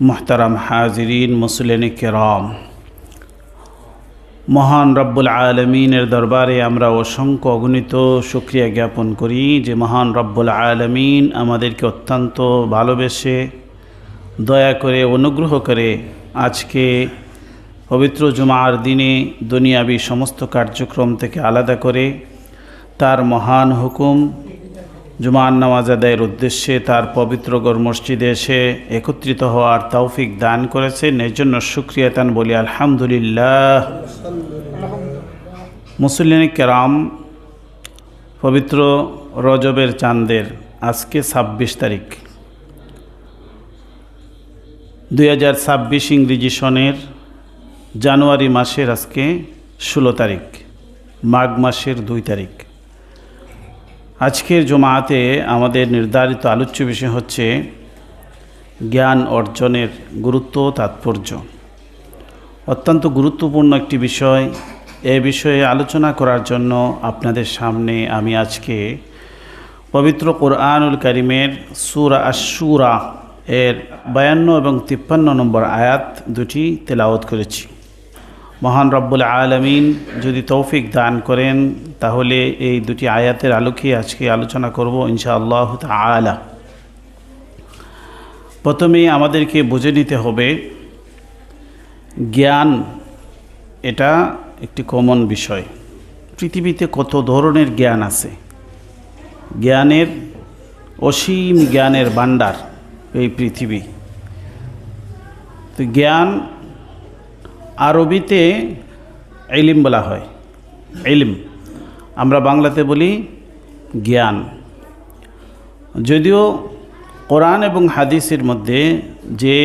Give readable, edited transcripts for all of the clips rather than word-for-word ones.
মুহতারাম হাজিরিন মুসলিম কিরাম, মহান রব্বুল আলমিনের দরবারে আমরা অসংখ্য অগণিত শুকরিয়া জ্ঞাপন করি যে মহান রব্বুল আলমিন আমাদেরকে অত্যন্ত ভালোবেসে দয়া করে অনুগ্রহ করে আজকে পবিত্র জুমার দিনে দুনিয়াবি সমস্ত কার্যক্রম থেকে আলাদা করে তার মহান হুকুম জুমার নামাজ আদায়ের উদ্দেশ্যে তার পবিত্র গড় মসজিদে এসে একত্রিত হওয়ার তৌফিক দান করেছেন। এর জন্য শুকরিয়া তান বলি আলহামদুলিল্লাহ। মুসলিম কেরাম, পবিত্র রজবের চাঁদের আজকে ২৬ তারিখ, ২০২৬ ইংরেজি সনের জানুয়ারি মাসের আজকে ১৬ তারিখ, মাঘ মাসের ২ তারিখ। আজকের জুমাতে আমাদের নির্ধারিত আলোচ্য বিষয় হচ্ছে জ্ঞান অর্জনের গুরুত্ব ও তাৎপর্য। অত্যন্ত গুরুত্বপূর্ণ একটি বিষয়। এ বিষয়ে আলোচনা করার জন্য আপনাদের সামনে আমি আজকে পবিত্র কোরআনুল কারীমের সূরা আশ-শূরা এর ৫২ এবং ৫৩ নম্বর আয়াত দুটি তেলাওয়াত করেছি। মহান রব্বুল আলামিন যদি তৌফিক দান করেন তাহলে এই দুটি আয়াতের আলোকে আজকে আলোচনা করব ইনশাআল্লাহ তাআলা। প্রথমেই আমাদেরকে বুঝে নিতে হবে জ্ঞান এটা একটি কমন বিষয়। পৃথিবীতে কত ধরনের জ্ঞান আছে, জ্ঞানের অসীম জ্ঞানের ভাণ্ডার এই পৃথিবী। তো জ্ঞান আরবিতে ইলম বলা হয়, ইলম। আমরা বাংলাতে বলি জ্ঞান। যদিও কোরআন এবং হাদিসের মধ্যে যে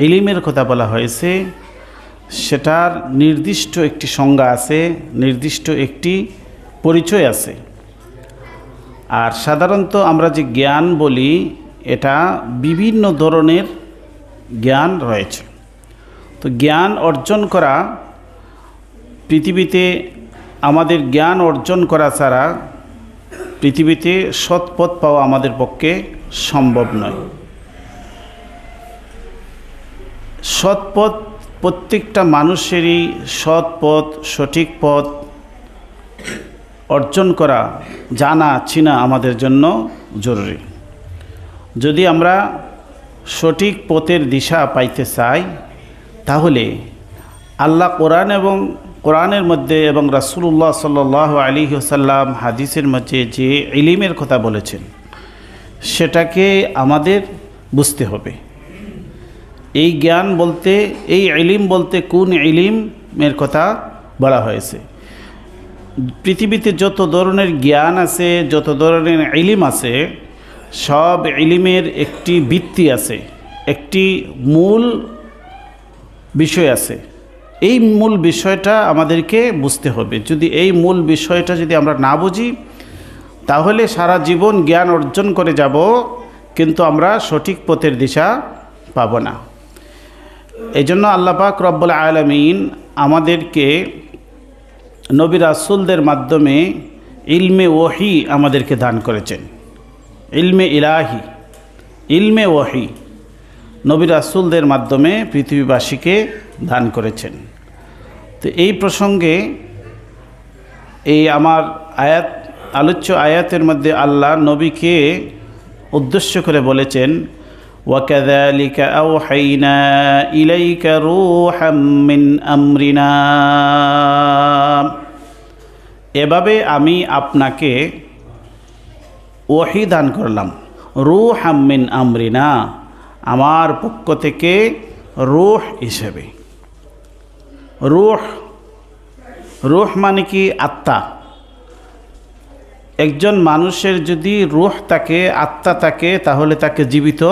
ইলমের কথা বলা হয়েছে সেটার নির্দিষ্ট একটি সংজ্ঞা আছে, নির্দিষ্ট একটি পরিচয় আছে। আর সাধারণত আমরা যে জ্ঞান বলি এটা বিভিন্ন ধরনের জ্ঞান রয়েছে। তো জ্ঞান অর্জন করা, পৃথিবীতে আমাদের জ্ঞান অর্জন করা ছাড়া পৃথিবীতে সৎ পথ পাওয়া আমাদের পক্ষে সম্ভব নয়। সৎ পথ প্রত্যেকটা মানুষেরই সৎ পথ, সঠিক পথ অর্জন করা, জানা চিনা আমাদের জন্য জরুরি। যদি আমরা সঠিক পথের দিশা পাইতে চাই তাহলে আল্লাহ কোরআন এবং কোরআনের মধ্যে এবং রাসূলুল্লাহ সাল্লাল্লাহু আলাইহি ওয়াসাল্লাম হাদিসের মধ্যে যে ইলমের কথা বলেছেন সেটাকে আমাদের বুঝতে হবে। এই জ্ঞান বলতে, এই ইলম বলতে কোন ইলমের কথা বলা হয়েছে? পৃথিবীতে যত ধরনের জ্ঞান আছে, যত ধরনের ইলম আছে, সব ইলমের একটি ভিত্তি আছে, একটি মূল বিষয় আছে। এই মূল বিষয়টা আমাদেরকে বুঝতে হবে। যদি এই মূল বিষয়টা যদি আমরা না বুঝি তাহলে সারা জীবন জ্ঞান অর্জন করে যাব, কিন্তু আমরা সঠিক পথের দিশা পাব না। এই জন্য আল্লাহ পাক রব্বুল আলামিন আমাদেরকে নবী রাসূলদের মাধ্যমে ইলমে ওহী আমাদেরকে দান করেছেন। ইলমে ইলাহি, ইলমে ওহী নবী রাসূলদের মাধ্যমে পৃথিবীবাসীকে দান করেছেন। তো এই প্রসঙ্গে এই আমার আলোচ্য আয়াতের মধ্যে আল্লাহ নবীকে উদ্দেশ্য করে বলেছেন, ওয়াকাযালিকা আওহাইনা ইলাইকা রূহাম মিন আমরিনা, এভাবে আমি আপনাকে ওহী দান করলাম, রূহাম মিন আমরিনা, আমার পক্ষ থেকে রূহ হিসেবে। রূহ মানে কি? আত্মা। একজন মানুষের যদি রূহ থাকে, আত্মা থাকে, তাহলে তাকে জীবিত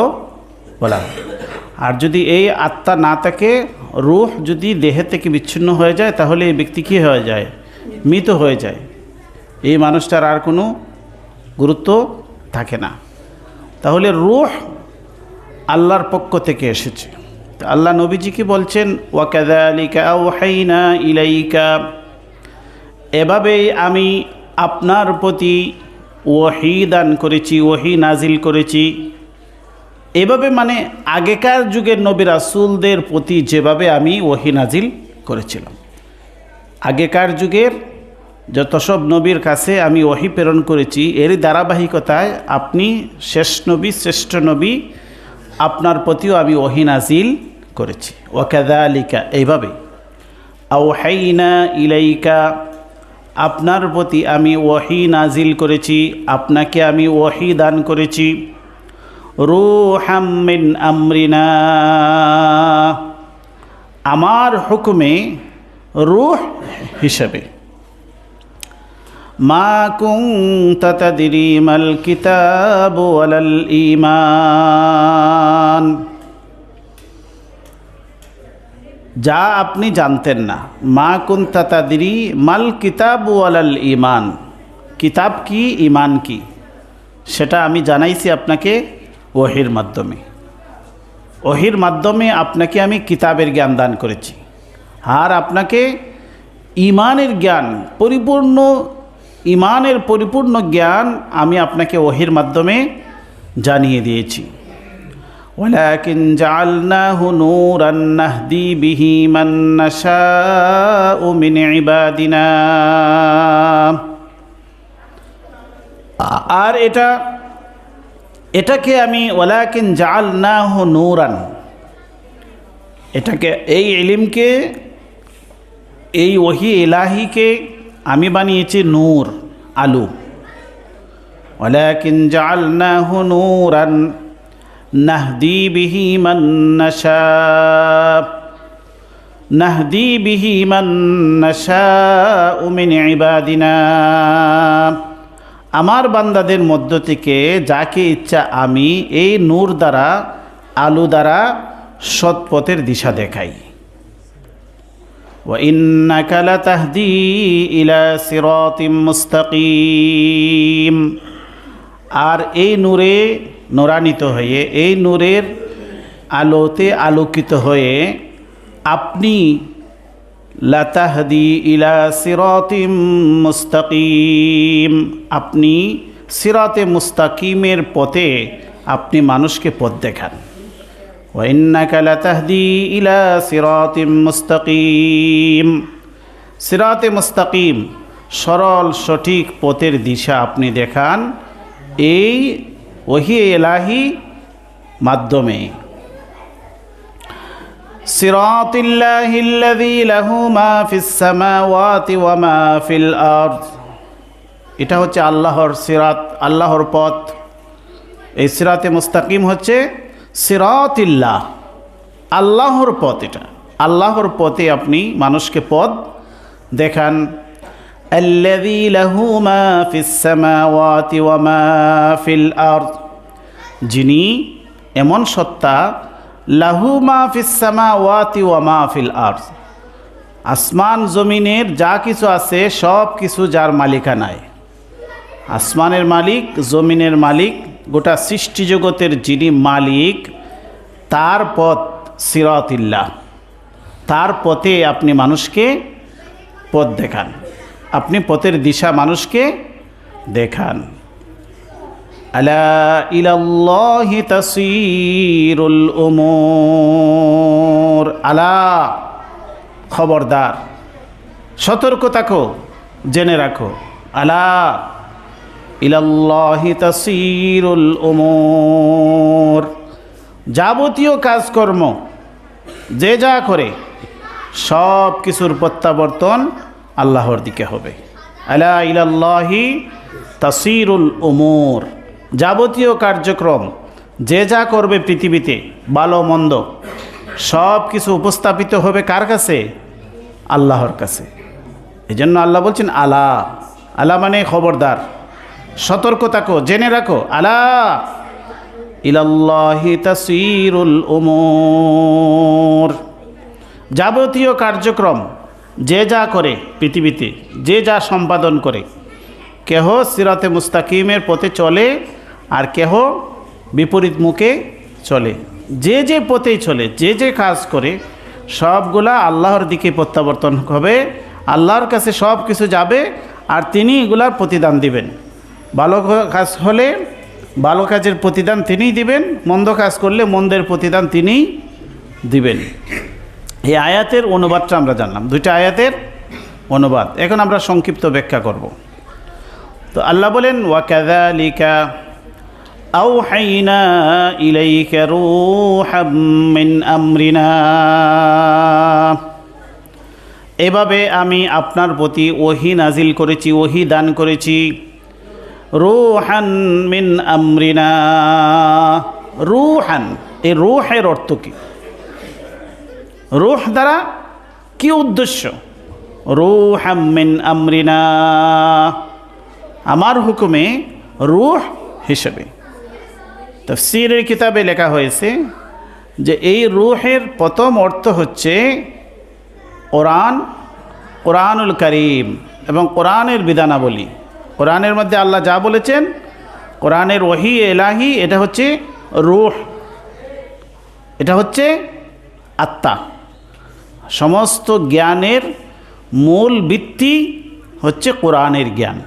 বলা হয়। আর যদি এই আত্মা না থাকে, রূহ যদি দেহে থেকে বিচ্ছিন্ন হয়ে যায় তাহলে এই ব্যক্তি কী হয়ে যায়? মৃত হয়ে যায়। এই মানুষটার আর কোনো গুরুত্ব থাকে না। তাহলে রূহ আল্লাহর পক্ষ থেকে এসেছে। আল্লাহ নবীজিকে বলছেন, ওয়াকাযালিকা আওহাইনা ইলাইকা, এভাবেই আমি আপনার প্রতি ওহী দান করেছি, ওহী নাজিল করেছি। এভাবে মানে আগেকার যুগের নবী রাসূলদের প্রতি যেভাবে আমি ওহী নাজিল করেছিলাম, আগেকার যুগের যত সব নবীর কাছে আমি ওহী প্রেরণ করেছি, এর ধারাবাহিকতায় আপনি শেষ নবী, শ্রেষ্ঠ নবী, আপনার প্রতিও আমি ওহী নাজিল করেছি। ওয়াকাযালিকা, এইভাবে, আওহাইনা ইলাইকা, আপনার প্রতি আমি ওহী নাজিল করেছি, আপনাকে আমি ওহী দান করেছি, রূহাম মিন আমরিনা, আমার হুকুমে রূহ হিসেবে। মা কুনতা তাদরি মাল কিতাবু ওয়ালাল ঈমান, যা আপনি জানতেন না। মা কুনতা তাদরি মাল কিতাবু ওয়ালাল ঈমান, কিতাব কি, ঈমান কি, সেটা আমি জানাইছি আপনাকে ওহীর মাধ্যমে। ওহীর মাধ্যমে আপনাকে আমি কিতাবের জ্ঞান দান করেছি, আর আপনাকে ঈমানের জ্ঞান, পরিপূর্ণ ঈমানের পরিপূর্ণ জ্ঞান আমি আপনাকে ওহীর মাধ্যমে জানিয়ে দিয়েছি। ওয়ালাকিন জাআলনাহু নূরান নাহদি বিহি মান নাশাউ মিন ইবাদিনা, আর এটাকে আমি ওয়ালাকিন জাআলনাহু নূরান, এটাকে, এই ইলমকে, এই ওহী ইলাহিকে আমি বানিয়েছি নূর, আলো। ওয়ালাকিন জাআলনাহু নূরান নাহদি বিহি মান নাশাউ মিন ইবাদিনা, আমার বান্দাদের মধ্য থেকে যাকে ইচ্ছা আমি এই নূর দ্বারা, আলো দ্বারা সৎপথের দিশা দেখাই। ওয়া ইন্নাকা লাতাহদি ইলা সিরাতিম মুস্তাকিম, আর এই নূরে নূরান্বিত হয়ে, এই নূরের আলোতে আলোকিত হয়ে আপনি লাতাহদি ইলা সিরাতিম মুস্তাকিম, আপনি সিরাতে মুস্তাকিমের পথে আপনি মানুষকে পথ দেখান। ওয়া ইন্নাকা লাতাহদি ইলা সিরাতিম মুস্তাকিম, সিরাতে মুস্তাকিম, সরল সঠিক পথের দিশা আপনি দেখান এই ওহী ইলাহি মাধ্যমে। সিরাতিল্লাহিল্লাযী লাহু মা ফিস সামাওয়াতি ওয়া মা ফিল আরদ, এটা হচ্ছে আল্লাহর সিরাত, আল্লাহর পথ। এই সিরাতে মুস্তাকিম হচ্ছে সিরাতিল্লাহ, আল্লাহর পথ। এটা আল্লাহর পথে আপনি মানুষকে পথ দেখান। আল্লাযী লাহু মা ফিস সামাওয়াতি ওয়া মা ফিল আরদ, যিনি এমন সত্তা, লাহু মা ফিস সামাওয়াতি ওয়া মা ফিল আরদ, আসমান জমিনের যা কিছু আছে সব কিছু যার মালিকানায়। আসমানের মালিক, জমিনের মালিক, গোটা সৃষ্টি জগতের যিনি মালিক, তার পথ সিরাতিল্লাহ, তার পথে আপনি মানুষকে পথ দেখান, আপনি পথের দিশা মানুষকে দেখান। আলা ইলাল্লাহি তাসিরুল উমুর, আলা, খবরদার, সতর্ক থাকো, জেনে রাখো। আলা ইলাল্লাহি তাসিরুল উমুর, যাবতীয় কাজকর্ম যে যা করে সব কিছুর প্রত্যাবর্তন আল্লাহর দিকে হবে। আলা ইলাল্লাহি তাসিরুল উমুর, যাবতীয় কার্যক্রম যে যা করবে পৃথিবীতে, ভালো মন্দ সব কিছু উপস্থাপিত হবে কার কাছে? আল্লাহর কাছে। এই জন্য আল্লাহ বলছেন আলা, আলা মানে খবরদার, সতর্ক থাকো, জেনে রাখো। আলা ইলাল্লাহি তাসিরুল উমুর, যাবতীয় কার্যক্রম যে যা করে পৃথিবীতে, যে যা সম্পাদন করে, কেহ সিরাতে মুস্তাকিমের পথে চলে আর কেহ বিপরীত মুখে চলে। যে যে পথেই চলে, যে যে কাজ করে সবগুলা আল্লাহর দিকে প্রত্যাবর্তন হবে, আল্লাহর কাছে সব কিছু যাবে আর তিনি এগুলার প্রতিদান দিবেন। ভালো কাজ হলে ভালো কাজের প্রতিদান তিনিই দিবেন, মন্দ কাজ করলে মন্দের প্রতিদান তিনিই দিবেন। এই আয়াতের অনুবাদটা আমরা জানলাম, দুইটা আয়াতের অনুবাদ। এখন আমরা সংক্ষিপ্ত ব্যাখ্যা করব। তো আল্লাহ বলেন, ওয়াকাযালিকা আওহাইনা ইলাইকা রূহাম মিন আমরিনা, এভাবে আমি আপনার প্রতি ওহী নাজিল করেছি, ওহী দান করেছি। রূহান মিন আমরিনা, রূহান, এই রূহের অর্থ কি? রূহ দ্বারা কি উদ্দেশ্য? রূহাম মিন আমরিনা, আমার হুকুমে রূহ হিসেবে। তাফসীরের কিতাবে লেখা হয়েছে যে এই রূহের প্রথম অর্থ হচ্ছে কোরআন, কোরআনুল কারীম এবং কোরআনের বিধানাবলী। কোরআনের মধ্যে আল্লাহ যা বলেছেন, কোরআনের ওহী এলাহি, এটা হচ্ছে রূহ, এটা হচ্ছে আত্মা। সমস্ত জ্ঞানের মূল ভিত্তি হচ্ছে কোরআনের জ্ঞান।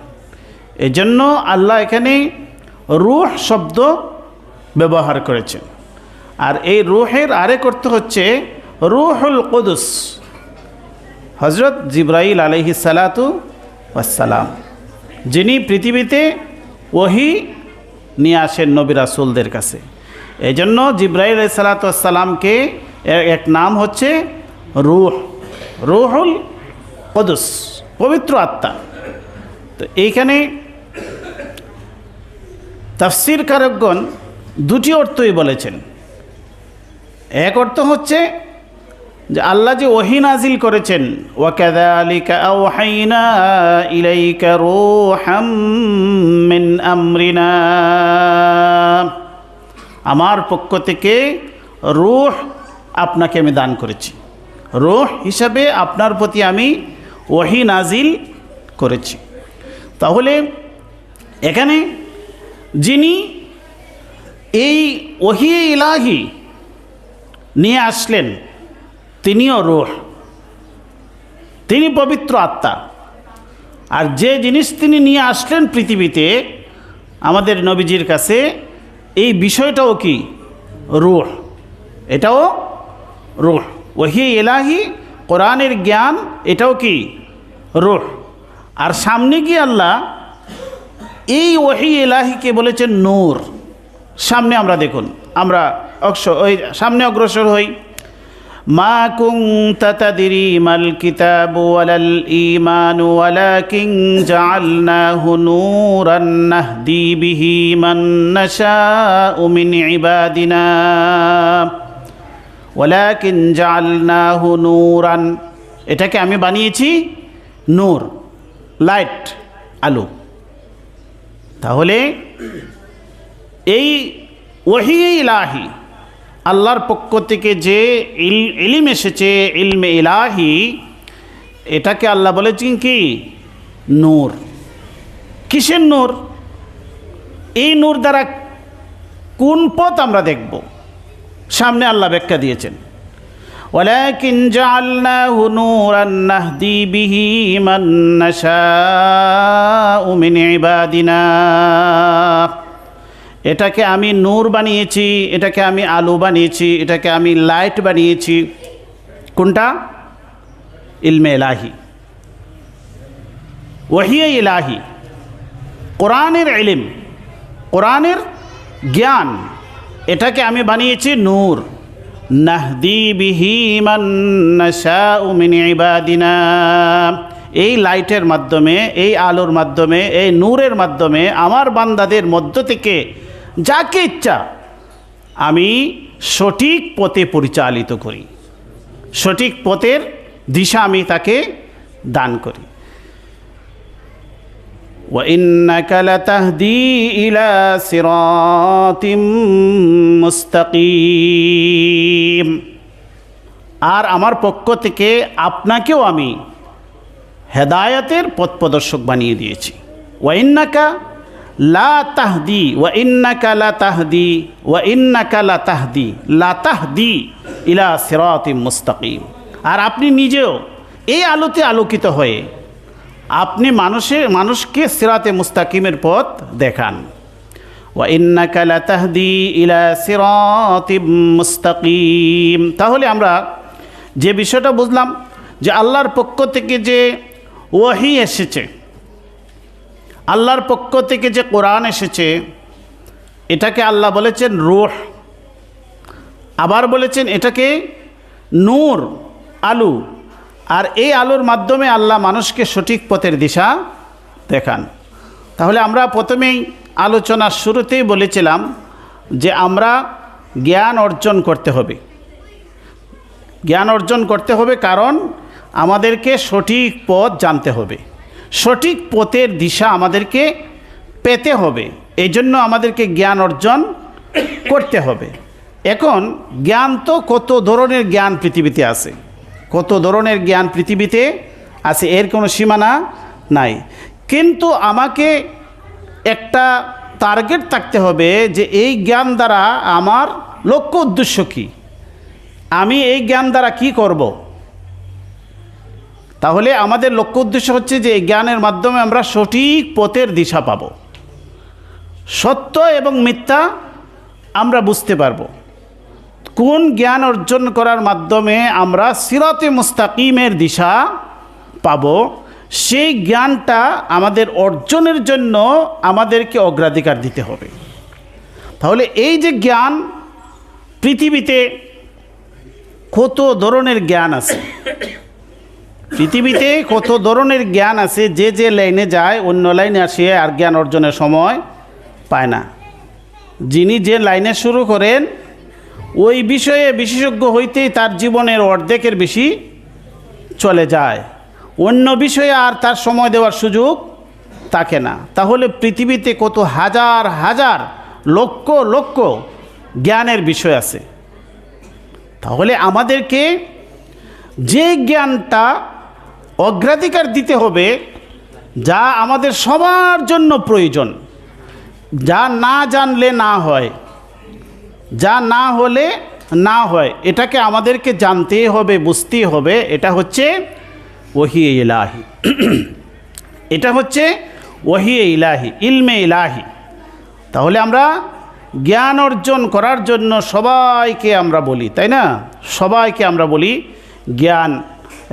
এজন্য আল্লাহ এখানে রূহ শব্দ ব্যবহার করেছেন। আর এই রূহের আরেক অর্থ হচ্ছে রূহুল কুদুস, হযরত জিবরাইল আলাইহিস সালাতু ওয়াস সালাম, যিনি পৃথিবীতে ওহী নিয়ে আসেন নবী রাসূলদের কাছে। এই জন্য জিবরাইল আলাইহিস সালাতু ওয়াস সালামকে এক নাম হচ্ছে রূহ, রূহুল কুদুস, পবিত্র আত্মা। তো এইখানে তাফসীরকারকগণ দুটি অর্থই বলেছেন। এক অর্থ হচ্ছে যে আল্লাহ যে ওহী নাজিল করেছেন, ওয়াকাযালিকা আওহাইনা ইলাইকা রূহাম মিন আমরিনা, আমার পক্ষ থেকে রূহ আপনাকে আমি দান করেছি, রূহ হিসাবে আপনার প্রতি আমি ওহী নাজিল করেছি। তাহলে এখানে যিনি এই ওহী ইলাহি নিয়ে আসলেন তিনিও রূহ, তিনি পবিত্র আত্মা। আর যে জিনিস তিনি নিয়ে আসলেন পৃথিবীতে আমাদের নবীজির কাছে, এই বিষয়টাও কি? রূহ, এটাও রূহ। ওহী ইলাহি, কোরআনের জ্ঞান, এটাও কি? রূহ। আর সামনে গিয়ে আল্লাহ এই ওহী ইলাহিকে বলেছেন নূর। সামনে আমরা দেখুন, আমরা ওই সামনে অগ্রসর হই। মা কুনতা তাদরি মাল কিতাবু ওয়ালাল ঈমানু ওয়ালাকিন জাআলনাহু নূরান নাহদি বিহি মান নাশাউ মিন ইবাদিনা ওয়ালাকিন জাআলনাহু নূরান, এটাকে আমি বানিয়েছি নূর, লাইট, আলো। তাহলে এই ওহী ইলাহি, আল্লাহর পক্ষ থেকে যে ইলম এসেছে, ইলমে ইলাহি, এটাকে আল্লাহ বলেছেন কি? নূর। কিসের নূর? এই নূর দ্বারা কোন পথ আমরা দেখব? সামনে আল্লাহ ব্যাখ্যা দিয়েছেন, ওয়ালাকিন জাআলনাহু নূরান নাহদি বিহি মান নাশাউ মিন ইবাদিনা, এটাকে আমি নূর বানিয়েছি, এটাকে আমি আলো বানিয়েছি, এটাকে আমি লাইট বানিয়েছি। কোনটা? ইলমে ইলাহি, ওহী ইলাহি, কোরআনের ইলম, কোরআনের জ্ঞান, এটাকে আমি বানিয়েছি নূর। নাহদি বিহি মান নাশাউ মিন ইবাদিনা, এই লাইটের মাধ্যমে, এই আলোর মাধ্যমে, এই নূরের মাধ্যমে আমার বান্দাদের মধ্য থেকে যাকে ইচ্ছা আমি সঠিক পথে পরিচালিত করি, সঠিক পথের দিশা আমি তাকে দান করি। ওয়া ইন্নাকা লাতাহদি ইলা সিরাতিম মুস্তাকিম, আর আমার পক্ষ থেকে আপনাকেও আমি হেদায়েতের পথ প্রদর্শক বানিয়ে দিয়েছি। ওয়া ইন্নাকা লা তাহদি, ওয়া ইন্নাকা লা তাহদি, ওয়া ইন্নাকা লা তাহদি, লা তাহদি ইলা সিরাতিম মুস্তাকিম, আর আপনি নিজেও এই আলোতে আলোকিত হয়ে আপনি মানুষকে সিরাতে মুস্তাকিমের পথ দেখান। ওয়া ইন্নাকা লাতাহদি ইলা সিরাতিম মুস্তাকিম। তাহলে আমরা যে বিষয়টা বুঝলাম যে আল্লাহর পক্ষ থেকে যে ওয়াহি এসেছে, আল্লাহর পক্ষ থেকে যে কোরআন এসেছে, এটাকে আল্লাহ বলেছেন রূহ, আবার বলেছেন এটাকে নূর, আলো। আর এই আলোর মাধ্যমে আল্লাহ মানুষকে সঠিক পথের দিশা দেখান। তাহলে আমরা প্রথমেই আলোচনার শুরুতেই বলেছিলাম যে আমরা জ্ঞান অর্জন করতে হবে। জ্ঞান অর্জন করতে হবে কারণ আমাদেরকে সঠিক পথ জানতে হবে, সঠিক পথের দিশা আমাদেরকে পেতে হবে। এই জন্য আমাদেরকে জ্ঞান অর্জন করতে হবে। এখন জ্ঞান তো কত ধরনের জ্ঞান পৃথিবীতে আছে, কত ধরনের জ্ঞান পৃথিবীতে আছে, এর কোনো সীমানা নাই। কিন্তু আমাকে একটা টার্গেট থাকতে হবে যে এই জ্ঞান দ্বারা আমার লক্ষ্য উদ্দেশ্য কী, আমি এই জ্ঞান দ্বারা কি করব। তাহলে আমাদের লক্ষ্য উদ্দেশ্য হচ্ছে যে এই জ্ঞানের মাধ্যমে আমরা সঠিক পথের দিশা পাব, সত্য এবং মিথ্যা আমরা বুঝতে পারব। কোন জ্ঞান অর্জন করার মাধ্যমে আমরা সিরাতে মুস্তাকিমের দিশা পাব, সেই জ্ঞানটা আমাদের অর্জনের জন্য আমাদেরকে অগ্রাধিকার দিতে হবে। তাহলে এই যে জ্ঞান, পৃথিবীতে কত ধরনের জ্ঞান আছে, পৃথিবীতে কত ধরনের জ্ঞান আছে, যে যে লাইনে যায় অন্য লাইনে আসে আর জ্ঞান অর্জনের সময় পায় না। যিনি যে লাইনে শুরু করেন ওই বিষয়ে বিশেষজ্ঞ হইতেই তার জীবনের অর্ধেকের বেশি চলে যায়, অন্য বিষয়ে আর তার সময় দেওয়ার সুযোগ থাকে না। তাহলে পৃথিবীতে কত হাজার হাজার লক্ষ লক্ষ জ্ঞানের বিষয় আছে। তাহলে আমাদেরকে যে জ্ঞানটা অগ্রাধিকার দিতে হবে, যা আমাদের সবার জন্য প্রয়োজন, যা না জানলে না হয়, যা না হলে না হয়, এটাকে আমাদেরকে জানতেই হবে, বুঝতেই হবে। এটা হচ্ছে ওহী ইলাহি, এটা হচ্ছে ওহী ইলাহি, ইলমে ইলাহি। তাহলে আমরা জ্ঞান অর্জন করার জন্য সবাইকে আমরা বলি, তাই না, সবাইকে আমরা বলি জ্ঞান,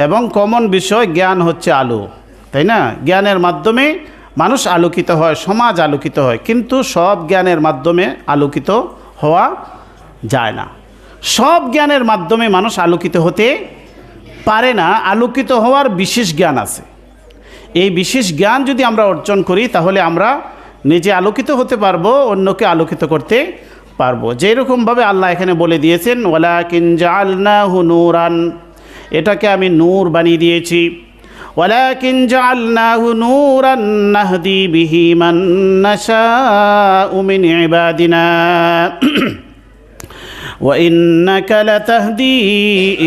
এবং কমন বিষয় জ্ঞান হচ্ছে আলো, তাই না। জ্ঞানের মাধ্যমে মানুষ আলোকিত হয়, সমাজ আলোকিত হয়, কিন্তু সব জ্ঞানের মাধ্যমে আলোকিত হওয়া যায় না। সব জ্ঞানের মাধ্যমে মানুষ আলোকিত হতে পারে না। আলোকিত হওয়ার বিশেষ জ্ঞান আছে। এই বিশেষ জ্ঞান যদি আমরা অর্জন করি তাহলে আমরা নিজে আলোকিত হতে পারবো, অন্যকে আলোকিত করতে পারবো। যেরকমভাবে আল্লাহ এখানে বলে দিয়েছেন ওয়ালাকিন জাআলনাহু নূরান, এটাকে আমি নূর বানিয়ে দিয়েছি। ওয়ালাকিন জাআলনাহু নূরান নাহদি বিহি মান নাশাউ মিন ইবাদিনা ওয়া ইন্নাকা লাতাহদি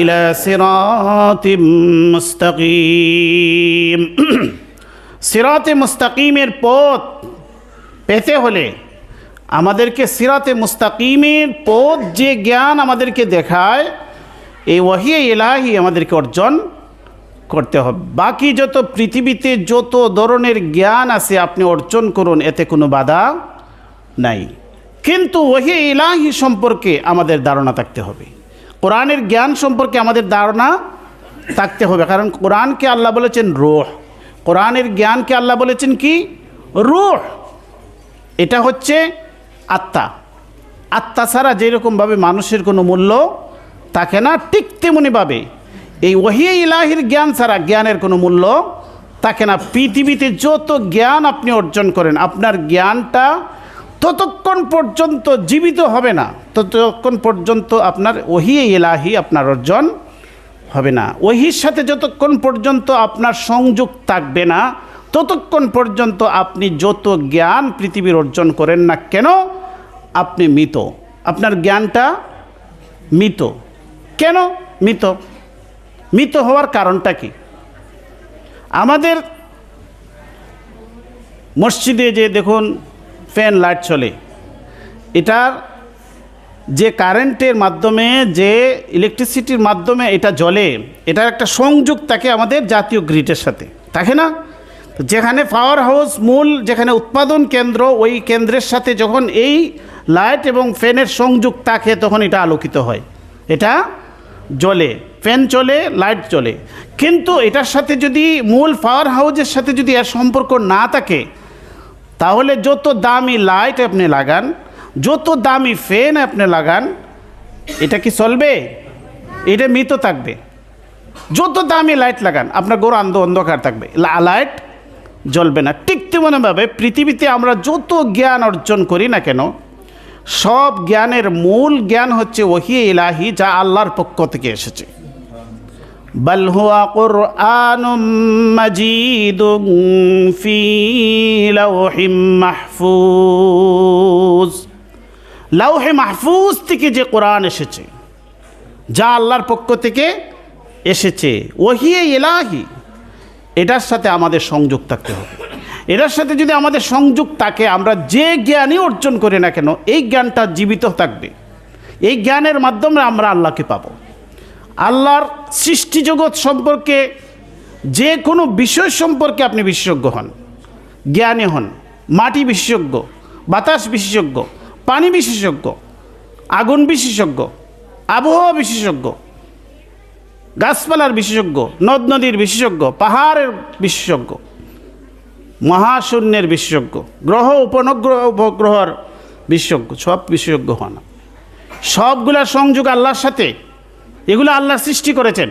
ইলা সিরাতিম মুস্তাকিম। সিরাতে মুস্তাকিমের পথ পেতে হলে আমাদেরকে সিরাতে মুস্তাকিমের পথ যে জ্ঞান আমাদেরকে দেখায়, এই ওহী ইলাহি আমাদেরকে অর্জন করতে হবে। বাকি যত পৃথিবীতে যত ধরনের জ্ঞান আছে আপনি অর্জন করুন, এতে কোনো বাধা নাই। কিন্তু ওহী ইলাহি সম্পর্কে আমাদের ধারণা থাকতে হবে, কোরআনের জ্ঞান সম্পর্কে আমাদের ধারণা থাকতে হবে। কারণ কোরআনকে আল্লাহ বলেছেন রূহ, কোরআনের জ্ঞানকে আল্লাহ বলেছেন কি রূহ। এটা হচ্ছে আত্মা। আত্মা ছাড়া যেরকমভাবে মানুষের কোনো মূল্য থাকে না, ঠিক তেমনিভাবে এই ওহী ইলাহির জ্ঞান ছাড়া জ্ঞানের কোনো মূল্য থাকে না। পৃথিবীতে যত জ্ঞান আপনি অর্জন করেন, আপনার জ্ঞানটা ততক্ষণ পর্যন্ত জীবিত হবে না, ততক্ষণ পর্যন্ত আপনার ওহী ইলাহি আপনার অর্জন হবে না। ওহীর সাথে যতক্ষণ পর্যন্ত আপনার সংযোগ থাকবে না, ততক্ষণ পর্যন্ত আপনি যত জ্ঞান পৃথিবীর অর্জন করেন না কেন, আপনি মৃত, আপনার জ্ঞানটা মৃত। কেন মৃত? মৃত হওয়ার কারণটা কি? আমাদের মসজিদে যে দেখুন ফ্যান লাইট চলে, এটার যে কারেন্টের মাধ্যমে, যে ইলেকট্রিসিটির মাধ্যমে এটা জ্বলে, এটার একটা সংযোগ থাকে আমাদের জাতীয় গ্রিডের সাথে, থাকে না? যেখানে পাওয়ার হাউস মূল যেখানে উৎপাদন কেন্দ্র, ওই কেন্দ্রের সাথে যখন এই লাইট এবং ফ্যানের সংযোগ থাকে তখন এটা আলোকিত হয়, এটা জ্বলে, ফ্যান চলে, লাইট জ্বলে। কিন্তু এটার সাথে যদি মূল পাওয়ার হাউসের সাথে যদি এর সম্পর্ক না থাকে, তাহলে যত দামি লাইট আপনি লাগান, যত দামি ফ্যান আপনি লাগান, এটা কি চলবে? এটা মৃত থাকবে। যত দামি লাইট লাগান আপনার ঘর অন্ধকার থাকবে, লাইট জ্বলবে না। ঠিক তেমনভাবে পৃথিবীতে আমরা যত জ্ঞান অর্জন করি না কেন, সব জ্ঞানের মূল জ্ঞান হচ্ছে ওহী ইলাহি, যা আল্লাহর পক্ষ থেকে এসেছে। বাল হুয়া কুরআনুম মাজিদুন ফি লাওহিম মাহফুজ। লাওহে মাহফুজ থেকে যে কোরআন এসেছে, যা আল্লাহর পক্ষ থেকে এসেছে, ওহী ইলাহি, এটার সাথে আমাদের সংযোগ থাকতে হবে। এটার সাথে যদি আমাদের সংযোগ থাকে, আমরা যে জ্ঞানই অর্জন করি না কেন, এই জ্ঞানটা জীবিত থাকবে। এই জ্ঞানের মাধ্যমে আমরা আল্লাহকে পাবো। আল্লাহর সৃষ্টি জগৎ সম্পর্কে, যে কোনো বিষয় সম্পর্কে আপনি বিশেষজ্ঞ হন, জ্ঞানী হন। মাটি বিশেষজ্ঞ, বাতাস বিশেষজ্ঞ, পানি বিশেষজ্ঞ, আগুন বিশেষজ্ঞ, আবহাওয়া বিশেষজ্ঞ, গাছপালার বিশেষজ্ঞ, নদ নদীর বিশেষজ্ঞ, পাহাড়ের বিশেষজ্ঞ, মহাশূন্যের বিশেষজ্ঞ, গ্রহ উপগ্রহর বিশেষজ্ঞ, সব বিশেষজ্ঞ হন। সবগুলার সংযোগ আল্লাহর সাথে, এগুলো আল্লাহ সৃষ্টি করেছেন।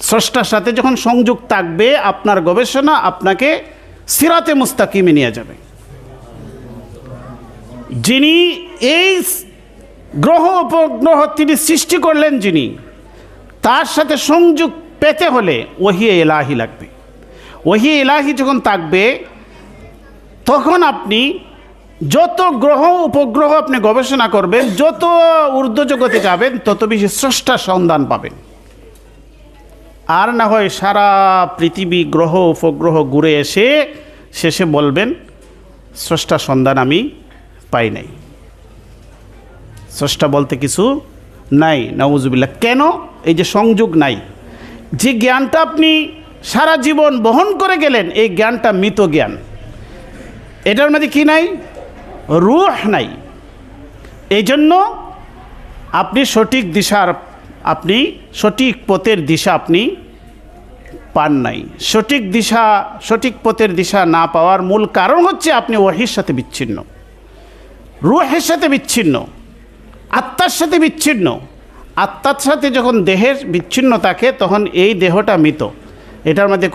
স্রষ্টার সাথে যখন সংযোগ থাকবে, আপনার গবেষণা আপনাকে সিরাতে মুস্তাকিমে নিয়ে যাবে। যিনি এই গ্রহ উপগ্রহ তিনি সৃষ্টি করলেন, যিনি, তার সাথে সংযোগ পেতে হলে ওহী ইলাহি লাগবে। ওহী ইলাহি যখন থাকবে, তখন আপনি যত গ্রহ উপগ্রহ আপনি গবেষণা করবেন, যত ঊর্ধ্বজগতে যাবেন, তত বেশি স্রষ্টার সন্ধান পাবেন। আর না হয় সারা পৃথিবী গ্রহ উপগ্রহ ঘুরে এসে শেষে বলবেন স্রষ্টার সন্ধান আমি পাই নাই, স্রষ্টা বলতে কিছু নাই। নাউজুবিল্লাহ। কেন? এই যে সংযোগ নাই, যে জ্ঞানটা আপনি সারা জীবন বহন করে গেলেন, এই জ্ঞানটা মৃত জ্ঞান। এটার মধ্যে কি নাই? রূহ নাই। এই জন্য আপনি সঠিক দিশার, আপনি সঠিক পথের দিশা আপনি পান নাই। সঠিক দিশা, সঠিক পথের দিশা না পাওয়ার মূল কারণ হচ্ছে আপনি ওহীর সাথে বিচ্ছিন্ন, রূহের সাথে বিচ্ছিন্ন, আত্মার সাথে বিচ্ছিন্ন। আত্মার সাথে যখন দেহের বিচ্ছিন্ন থাকে, তখন এই দেহটা মৃত। এটার মধ্যে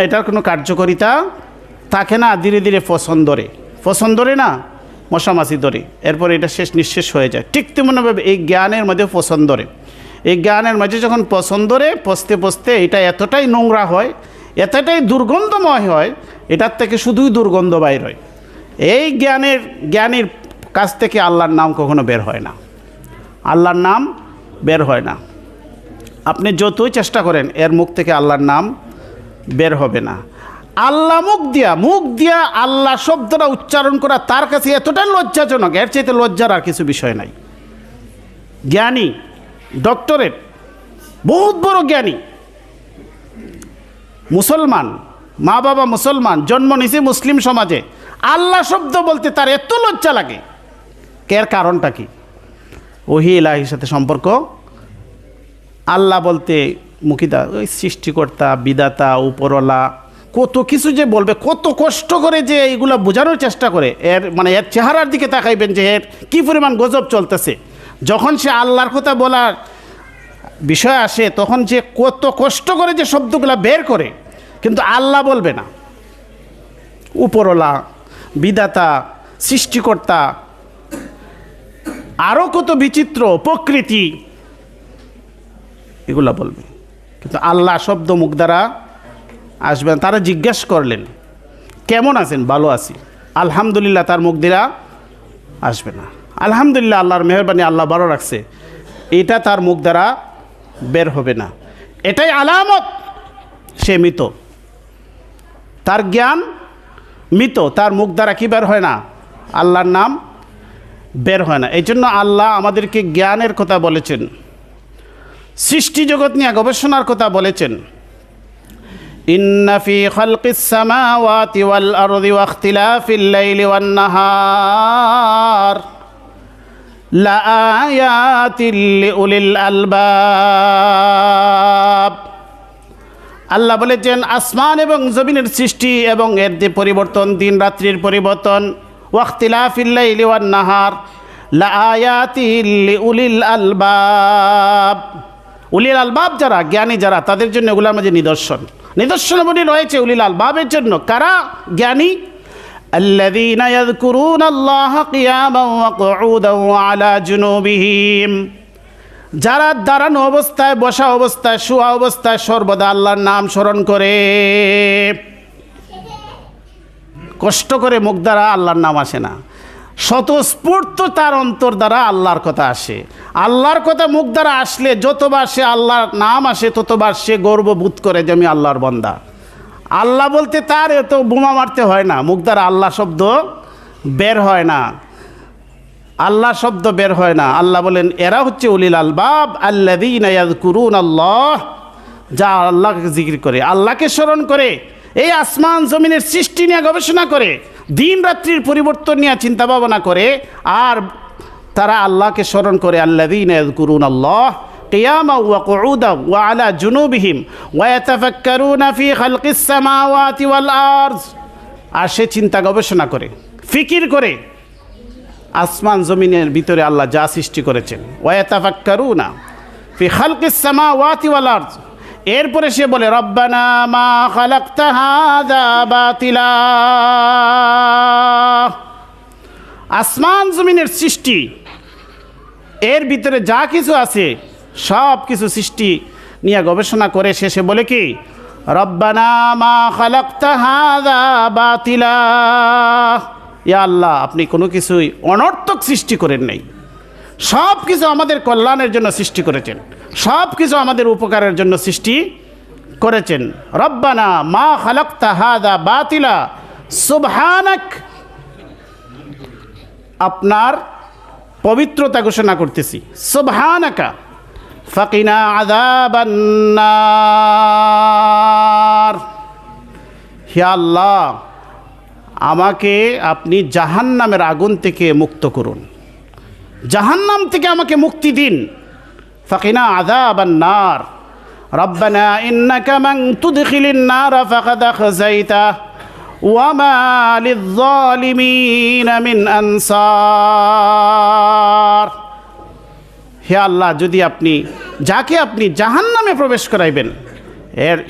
এটার কোনো কার্যকারিতা থাকে না। ধীরে ধীরে পছন্দ ধরে না, মশামাছি ধরে, এরপর এটা শেষ নিঃশেষ হয়ে যায়। ঠিক তেমনভাবে এই জ্ঞানের মধ্যে পছন্দ ধরে। এই জ্ঞানের মাঝে যখন পছন্দ ধরে, পচতে পচতে এটা এতটাই নোংরা হয়, এতটাই দুর্গন্ধময় হয়, এটার থেকে শুধুই দুর্গন্ধ বাইর হয়। এই জ্ঞানীর কাছ থেকে আল্লাহর নাম কখনো বের হয় না, আল্লাহর নাম বের হয় না। আপনি যতই চেষ্টা করেন, এর মুখ থেকে আল্লাহর নাম বের হবে না। আল্লাহ মুখ দিয়া আল্লাহ শব্দটা উচ্চারণ করা তার কাছে এতটাই লজ্জাজনক, এর চাইতে লজ্জার আর কিছু বিষয় নাই। জ্ঞানী, ডক্টরেট, বহুত বড় জ্ঞানী, মুসলমান, মা বাবা মুসলমান, জন্ম নিছে মুসলিম সমাজে, আল্লাহ শব্দ বলতে তার এত লজ্জা লাগে। এর কারণটা কি? ওহী ইলাহির সাথে সম্পর্ক। আল্লাহ বলতে মুখিদা, ওই সৃষ্টিকর্তা, বিধাতা, উপরওয়ালা, কত কিছু যে বলবে, কত কষ্ট করে যে এইগুলো বোঝানোর চেষ্টা করে। এর চেহারার দিকে তাকাইবেন যে এর কী পরিমাণ গজব চলতেছে। যখন সে আল্লাহর কথা বলার বিষয় আসে, তখন যে কত কষ্ট করে যে শব্দগুলো বের করে, কিন্তু আল্লাহ বলবে না। উপরওয়ালা, বিধাতা, সৃষ্টিকর্তা, আরও কত বিচিত্র প্রকৃতি, এগুলা বলবে, কিন্তু আল্লাহ শব্দ মুখ দ্বারা আসবেন। তারা জিজ্ঞাসা করলেন কেমন আছেন? ভালো আছি, আলহামদুলিল্লাহ, তার মুখ দ্বারা আসবে না। আলহামদুলিল্লাহ, আল্লাহর মেহরবানি, আল্লাহ ভালো রাখছে, এটা তার মুখ দ্বারা বের হবে না। এটাই আলামত সে মৃত, তার জ্ঞান মৃত, তার মুখ দ্বারা কি বের হয় না? আল্লাহর নাম বের হয় না। এই জন্য আল্লাহ আমাদেরকে জ্ঞানের কথা বলেছেন, সৃষ্টি জগৎ নিয়ে গবেষণার কথা বলেছেন, ইন্না ফি খালকিস সামাওয়াতি ওয়াল আরদি ওয়া ইখতিলাফিল লাইলি ওয়ান নাহার লাআয়াতিল লিউলিল আলবাব। আল্লাহ বলেছেন আসমান এবং জমিনের সৃষ্টি এবং এর যে পরিবর্তন, দিন রাত্রির পরিবর্তন, ওয়া ইখতিলাফিল লাইলি ওয়ান নাহার লাআয়াতিল লিউলিল আলবাব। উলিল আলবাব যারা, জ্ঞানী যারা, তাদের জন্য এগুলোর মাঝে নিদর্শন। নিদর্শনাবলী রয়েছে উলিল আলবাবের জন্য। কারা জ্ঞানী? আল্লাযীনা ইয়াযকুরুনাল্লাহা কিয়ামান ওয়া কুউদান ওয়া আলা জুনুবিহিম, যারা দাঁড়ানো অবস্থায়, বসা অবস্থায়, শোয়া অবস্থায় সর্বদা আল্লাহর নাম স্মরণ করে। কষ্ট করে মুখ দ্বারা আল্লাহর নাম আসে না, স্বতঃস্ফূর্ত তার অন্তর দ্বারা আল্লাহর কথা আসে। আল্লাহর কথা মুখ দ্বারা আসলে যতবার সে আল্লাহর নাম আসে ততবার সে গর্ববোধ করে যে আমি আল্লাহর বান্দা। আল্লাহ বলতে তার এত বোমা মারতে হয় না, মুখ দ্বারা আল্লাহ শব্দ বের হয় না, আল্লাহ শব্দ বের হয় না। আল্লাহ বলেন এরা হচ্ছে উলিল আলবাব আল্লাযীনা ইয়াযকুরুনাল্লাহ, যা আল্লাহকে জিকির করে, আল্লাহকে স্মরণ করে, এই আসমান জমিনের সৃষ্টি নিয়ে গবেষণা করে, দিন রাত্রির পরিবর্তন নিয়ে চিন্তা ভাবনা করে, আর তারা আল্লাহকে স্মরণ করে। আল্লাযীনা ইয়াযকুরুনাল্লাহ কিয়ামান ওয়া কুউদান ওয়া আলা জুনুবিহিম ওয়া ইয়াতাফাক্কারুনা ফি খালকিস সামাওয়াতি ওয়াল আরদ, আর সে চিন্তা গবেষণা করে, ফিকির করে আসমান জমিনের ভিতরে আল্লাহ যা সৃষ্টি করেছেন। ওয়া ইয়াতাফাক্কারুনা ফি খালকিস সামাওয়াতি ওয়াল আরদ, এরপরে সে বলে রব্বানা মা খালাকতা হাযা বাতিলা। আসমান জমিনের সৃষ্টি, এর ভিতরে যা কিছু আছে সব কিছু সৃষ্টি নিয়ে গবেষণা করে শেষে বলে কি রব্বানা মা খালাকতা হাযা বাতিলা, ইয়া আল্লাহ আপনি কোনো কিছুই অনর্থক সৃষ্টি করেন নাই, সব কিছু আমাদের কল্যাণের জন্য সৃষ্টি করেছেন, সব কিছু আমাদের উপকারের জন্য সৃষ্টি করেছেন। রব্বানা মা খালাকতা হাযা বাতিলা সুবহানাক, আপনার পবিত্রতা ঘোষণা করতেছি, সুবহানাকা ফাকিনা আযাবান নার, হে আল্লাহ আমাকে আপনি জাহান্নামের আগুন থেকে মুক্ত করুন, জাহান্নাম থেকে আমাকে মুক্তি দিন। ফাকিনা আযাবান নার রব্বানা ইন্নাকা মান তুদখিলিন নার ফাকাদ আখযাইতা ওয়া মা লিয-যালিমিনা মিন আনসার। হে আল্লাহ যদি আপনি যাকে আপনি জাহান্নামে প্রবেশ করাইবেন,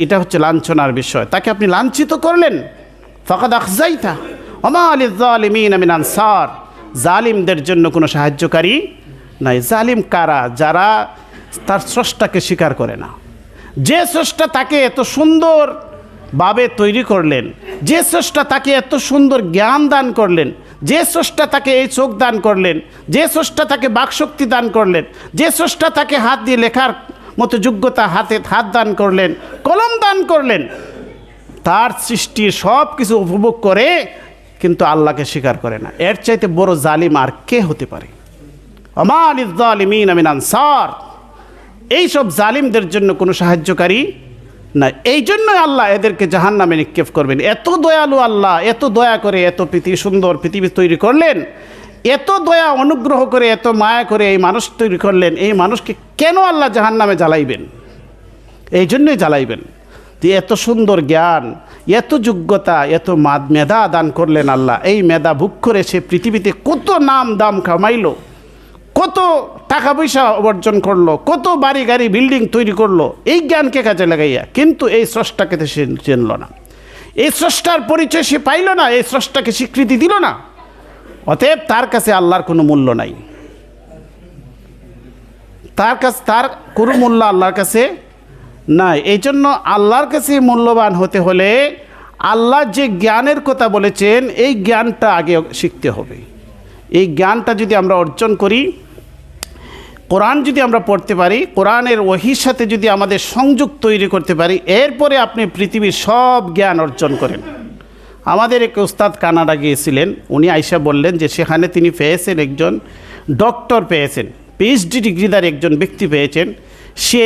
এটা হচ্ছে লাঞ্ছনার বিষয়, তাকে আপনি লাঞ্ছিত করলেন। ফাকাদ আখযাইতা ওয়া মা লিয-যালিমিনা মিন আনসার, জালিমদের জন্য কোনো সাহায্যকারী নাই। জালিম কারা? যারা তার স্রষ্টাকে স্বীকার করে না। যে স্রষ্টা তাকে এত সুন্দরভাবে তৈরি করলেন, যে স্রষ্টা তাকে এত সুন্দর জ্ঞান দান করলেন, যে স্রষ্টা তাকে এই চোখ দান করলেন, যে স্রষ্টা তাকে বাকশক্তি দান করলেন, যে স্রষ্টা তাকে হাত দিয়ে লেখার মতো যোগ্যতা, হাত দান করলেন, কলম দান করলেন, তার সৃষ্টির সব কিছু উপভোগ করে কিন্তু আল্লাহকে স্বীকার করে না। এর চাইতে বড় জালিম আর কে হতে পারে? ওয়া মা লিয-যালিমিনা মিন আনসার, এইসব জালিমদের জন্য কোনো সাহায্যকারী নাই। এই জন্যই আল্লাহ এদেরকে জাহান্নামে নিক্ষেপ করবেন। এত দয়ালু আল্লাহ, এত দয়া করে এত সুন্দর পৃথিবী তৈরি করলেন, এত দয়া অনুগ্রহ করে এত মায়া করে এই মানুষ তৈরি করলেন, এই মানুষকে কেন আল্লাহ জাহান্নামে জ্বালাইবেন? এই জন্যই জ্বালাইবেন যে এত সুন্দর জ্ঞান, এত যোগ্যতা, এত মেধা দান করলেন আল্লাহ। এই মেধা ভোগ করে সে পৃথিবীতে কত নাম দাম কামাইলো, কত টাকা পয়সা অর্জন করলো, কত বাড়ি গাড়ি বিল্ডিং তৈরি করলো এই জ্ঞানকে কাজে লাগাইয়া, কিন্তু এই স্রষ্টাকে তো সে চিনল না, এই স্রষ্টার পরিচয় সে পাইল না, এই স্রষ্টাকে স্বীকৃতি দিল না। অতএব তার কাছে আল্লাহর কোনো মূল্য নাই, তার কোনো মূল্য আল্লাহর কাছে নাই। এই জন্য আল্লাহর কাছে মূল্যবান হতে হলে আল্লাহ যে জ্ঞানের কথা বলেছেন এই জ্ঞানটা আগে শিখতে হবে। এই জ্ঞানটা যদি আমরা অর্জন করি, কোরআন যদি আমরা পড়তে পারি, কোরআনের ওহীর সাথে যদি আমাদের সংযোগ তৈরি করতে পারি, এরপরে আপনি পৃথিবীর সব জ্ঞান অর্জন করেন। আমাদের এক উস্তাদ কানাডা গিয়েছিলেন, উনি আইসা বললেন যে সেখানে তিনি পেয়েছেন একজন ডক্টর পেয়েছেন, পিএইচডি ডিগ্রিদার একজন ব্যক্তি পেয়েছেন। সে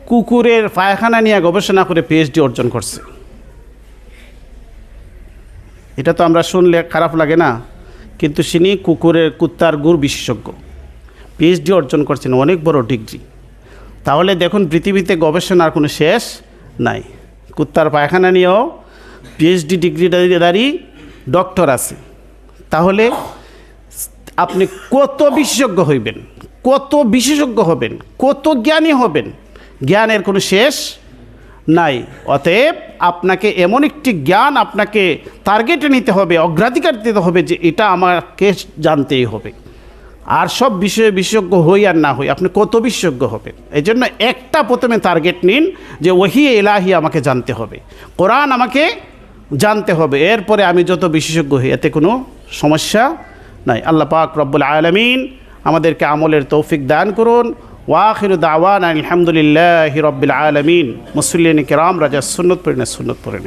কুকুরের পায়খানা নিয়ে গবেষণা করে পিএইচডি অর্জন করছে। এটা তো আমরা শুনলে খারাপ লাগে না, কিন্তু তিনি কুত্তার গুড় বিশেষজ্ঞ, পিএইচডি অর্জন করছেন, অনেক বড় ডিগ্রি। তাহলে দেখুন পৃথিবীতে গবেষণার কোনো শেষ নাই। কুত্তার পায়খানা নিয়েও পিএইচডি ডিগ্রিধারী ডক্টর আছে। তাহলে আপনি কত বিশেষজ্ঞ হইবেন, কত বিশেষজ্ঞ হবেন, কত জ্ঞানী হবেন, জ্ঞানের কোনো শেষ নাই। অতএব আপনাকে এমন একটি জ্ঞান আপনাকে টার্গেটে নিতে হবে, অগ্রাধিকার দিতে হবে যে এটা আমাকে জানতেই হবে। আর সব বিষয়ে বিশেষজ্ঞ হই আর না হই, আপনি কত বিশেষজ্ঞ হবেন। এই জন্য একটা প্রথমে টার্গেট নিন যে ওহি এলাহি আমাকে জানতে হবে, কোরআন আমাকে জানতে হবে, এরপরে আমি যত বিশেষজ্ঞ হই এতে কোনো সমস্যা নাই। আল্লাহ পাক রব্বুল আলামিন আমাদেরকে আমলের তৌফিক দান করুন। ওয়াখিরু দাওয়ানা আলহামদুলিল্লাহি রব্বিল আলামিন। মুসল্লিন কিরাম রাজা সুন্নত পড়েন।